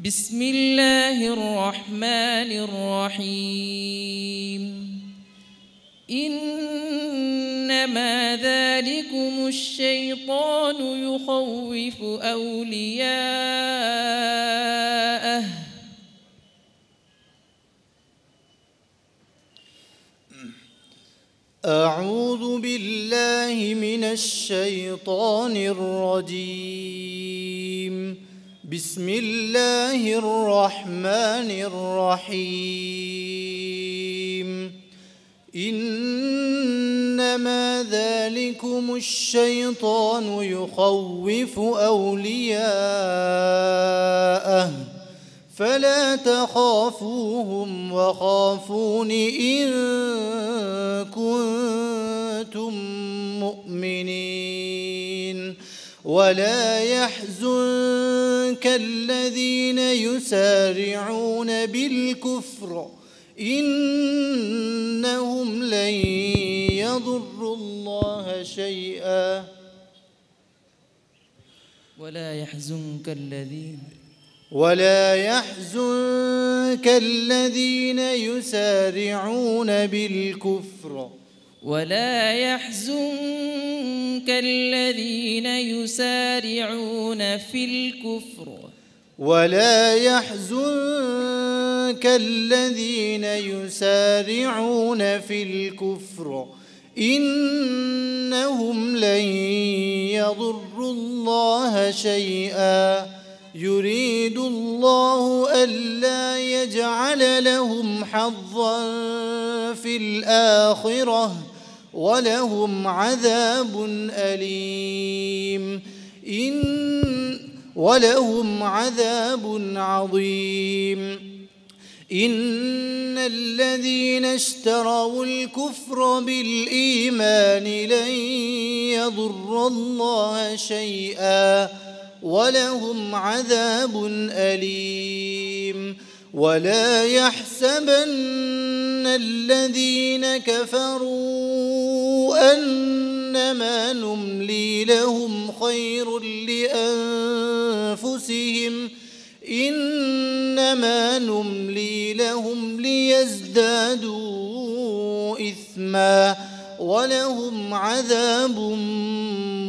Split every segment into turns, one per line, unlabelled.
بسم الله الرحمن الرحيم إنما ذلكم الشيطان يخوف أولياءه
أعوذ بالله من الشيطان الرجيم بسم الله الرحمن الرحيم إنما ذلكم الشيطان يخوف أولياءه فلا تخافوهم وخافون إن كنتم مؤمنين ولا يحزنك الذين يسارعون بالكفر إنهم لن يضروا الله شيئا
ولا يحزنك
الذين يسارعون بالكفر
ولا يحزنك الذين يسارعون في الكفر
ولا يحزنك الذين يسارعون في الكفر إنهم لن يضروا الله شيئا يريد الله ألا يجعل لهم حظا في الآخرة ولهم عذاب أليم ولهم عذاب عظيم إن الذين اشتروا الكفر بالإيمان لن يضر الله شيئا ولهم عذاب أليم ولا يحسبن الذين كفروا أنما نملي لهم خير لأنفسهم إنما نملي لهم ليزدادوا إثما ولهم عذاب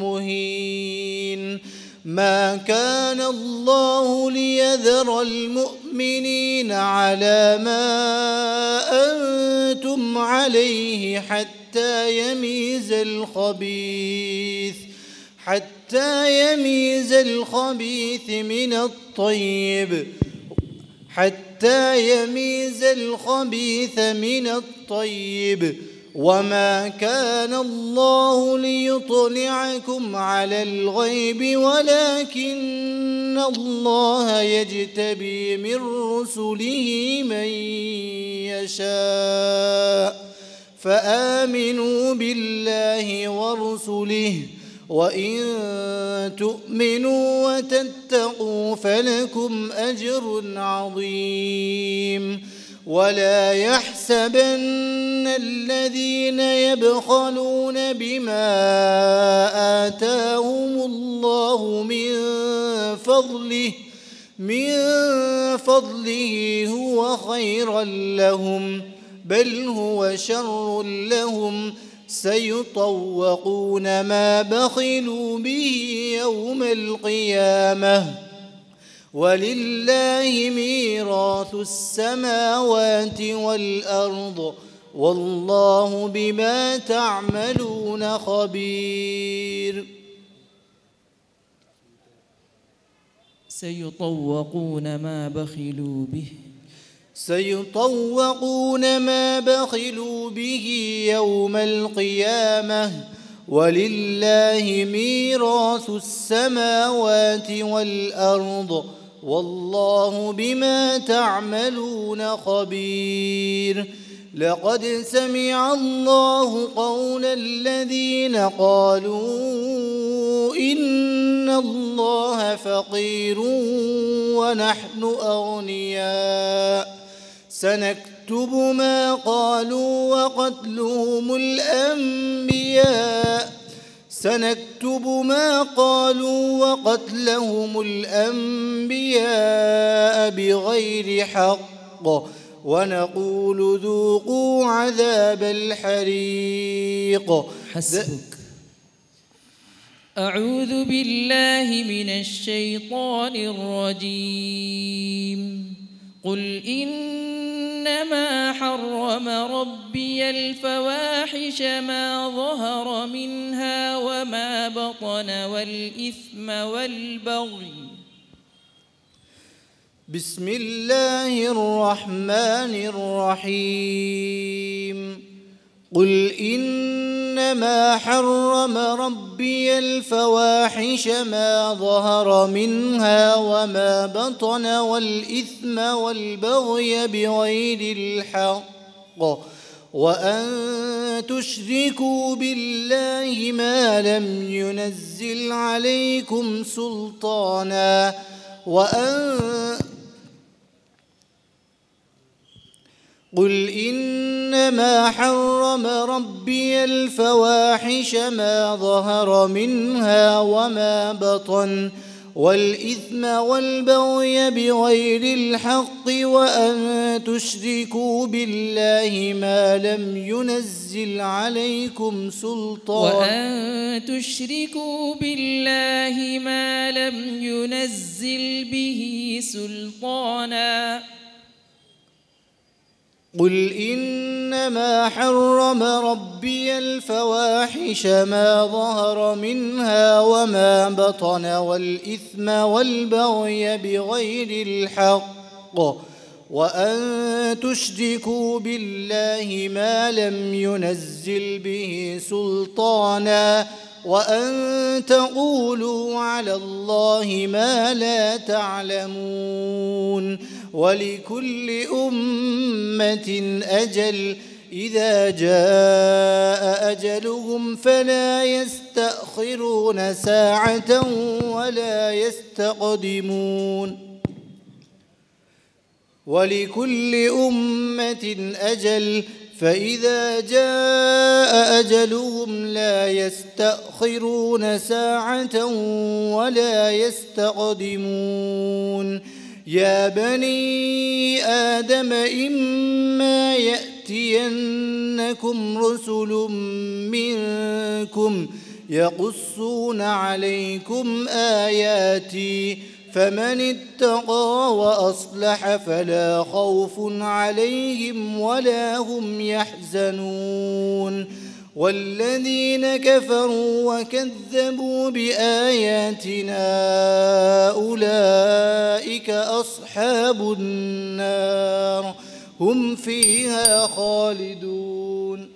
مهين ما كان الله ليذر المؤمنين على ما أنتم عليه حتى يميز الخبيث من الطيب وما كان الله ليطلعكم على الغيب ولكن الله يجتبي من رسله من يشاء فآمنوا بالله ورسله وإن تؤمنوا وتتقوا فلكم أجر عظيم ولا يحسبن الذين يبخلون بما آتاهم الله من فضله هو خيرا لهم بل هو شر لهم سيطوقون ما بخلوا به يوم القيامة ولله ميراث السماوات والأرض والله بما تعملون خبير
سيطوقون
ما بخلوا به يوم القيامة ولله ميراث السماوات والأرض والله بما تعملون خبير لقد سمع الله قول الذين قالوا إن الله فقير ونحن أغنياء سنكتب ما قالوا وقتلهم الأنبياء سنكتب ما قالوا وقتلهم الأنبياء بغير حق ونقول ذوقوا عذاب الحريق.
حسبك. أعوذ بالله من الشيطان الرجيم. قل إنما حرم ربي الفواحش ما ظهر منها وما بطن والإثم والبغي.
بسم الله الرحمن الرحيم. قل إنما حرم ربي الفواحش ما ظهر منها وما بطن والإثم والبغي بغير الحق وأن تشركوا بالله ما لم ينزل عليكم سلطانا قل إنما حرم ربي الفواحش ما ظهر منها وما بطن والإثم والبغي بغير الحق وأن تشركوا بالله ما لم ينزل عليكم
به سلطانا.
قل إنما حرم ربي الفواحش ما ظهر منها وما بطن والإثم والبغي بغير الحق وأن تشركوا بالله ما لم ينزل به سلطانا وأن تقولوا على الله ما لا تعلمون. ولكل أمة أجل إذا جاء أجلهم فلا يستأخرون ساعة ولا يستقدمون. ولكل أمة أجل فإذا جاء أجلهم لا يستأخرون ساعة ولا يستقدمون. يا بني آدم إما يأتينكم رسل منكم يقصون عليكم آياتي فمن اتقى وأصلح فلا خوف عليهم ولا هم يحزنون. والذين كفروا وكذبوا بآياتنا أولئك أصحاب النار هم فيها خالدون.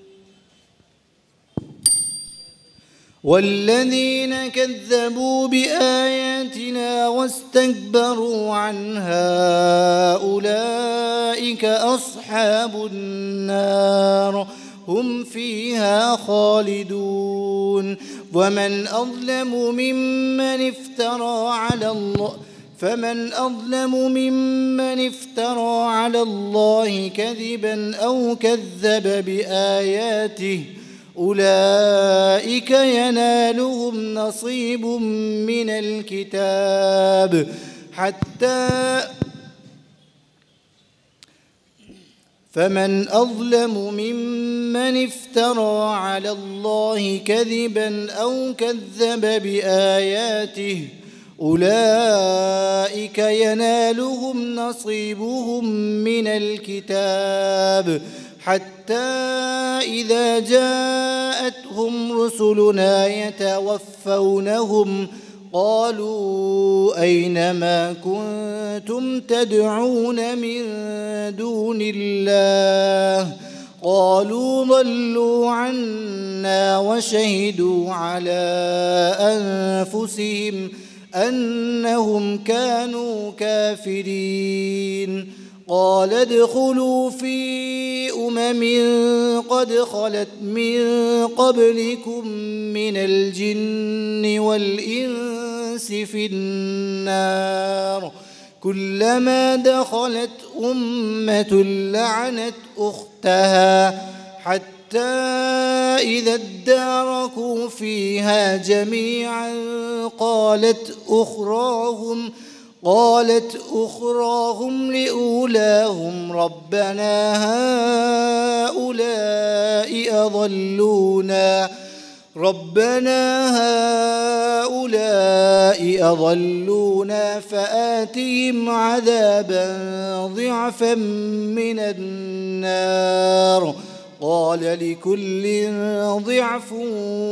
والذين كذبوا بآياتنا واستكبروا عنها أولئك أصحاب النار هم فيها خالدون. فمن أظلم ممن افترى على الله كذبا أو كذب بآياته أولئك ينالهم نصيب من الكتاب فمن أظلم ممن افترى على الله كذبا أو كذب بآياته أولئك ينالهم نصيبهم من الكتاب حتى إذا جاءتهم رسلنا يتوفونهم قالوا أين ما كنتم تدعون من دون الله قالوا ضلوا عنا وشهدوا على أنفسهم أنهم كانوا كافرين. قال ادخلوا في قد خلت من قبلكم من الجن والإنس في النار كلما دخلت أمة لعنت أختها حتى حتى إذا اداركوا فيها جميعا قالت أخراهم لأولاهم ربنا هؤلاء أضلونا فآتهم عذابا ضعفا من النار قال لكل ضعف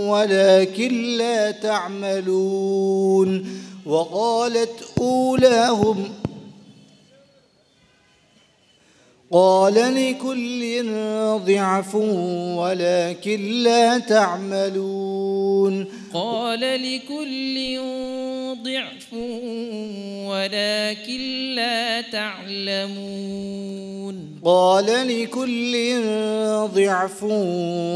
ولكن لا تعملون وقالت أولاهم قال لكل ضعف ولكن لا تعملون
قال لكل ضعف ولكن لا تعلمون
قال لكل ضعف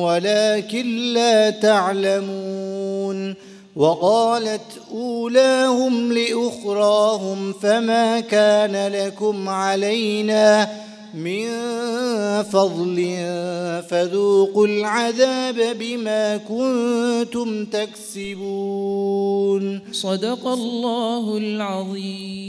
ولكن لا تعلمون وقالت أولاهم لأخراهم فما كان لكم علينا من فضل فذوقوا العذاب بما كنتم تكسبون.
صدق الله العظيم.